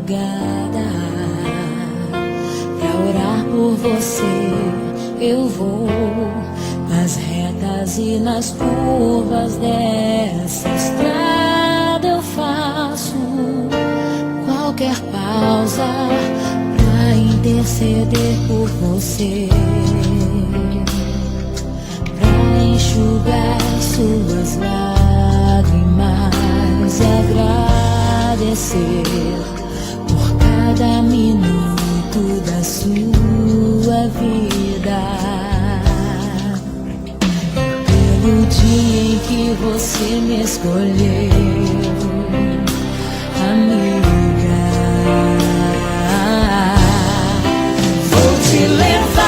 madrugada pra orar por você. Eu vou nas retas e nas curvas dessa estrada. Eu faço qualquer pausa pra interceder por você, pra enxugar suas lágrimas e agradecer por cada minuto da sua vida, pelo dia em que você me escolheu, amiga. Vou te levar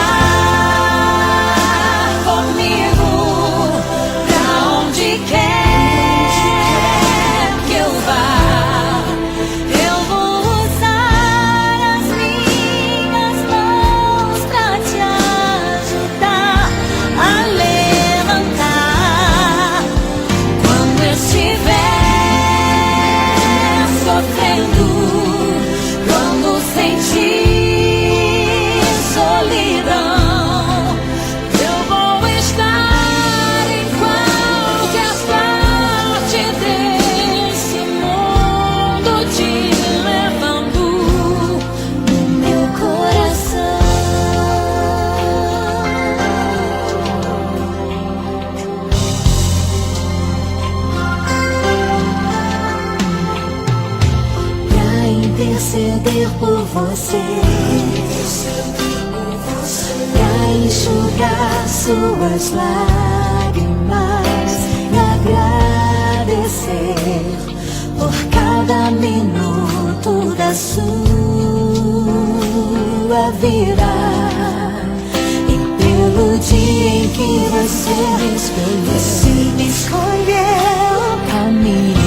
comigo pra onde quer que eu vá. Eu vou usar as minhas mãos pra te ajudar a levantar quando estiver sofrendo, quando sentir solidão. Eu vou estar em qualquer parte desse mundo, te levando no meu coração. Pra interceder por você, pra enxugar suas lágrimas e agradecer por cada minuto da sua vida, e pelo dia em que você me escolheu, caminho.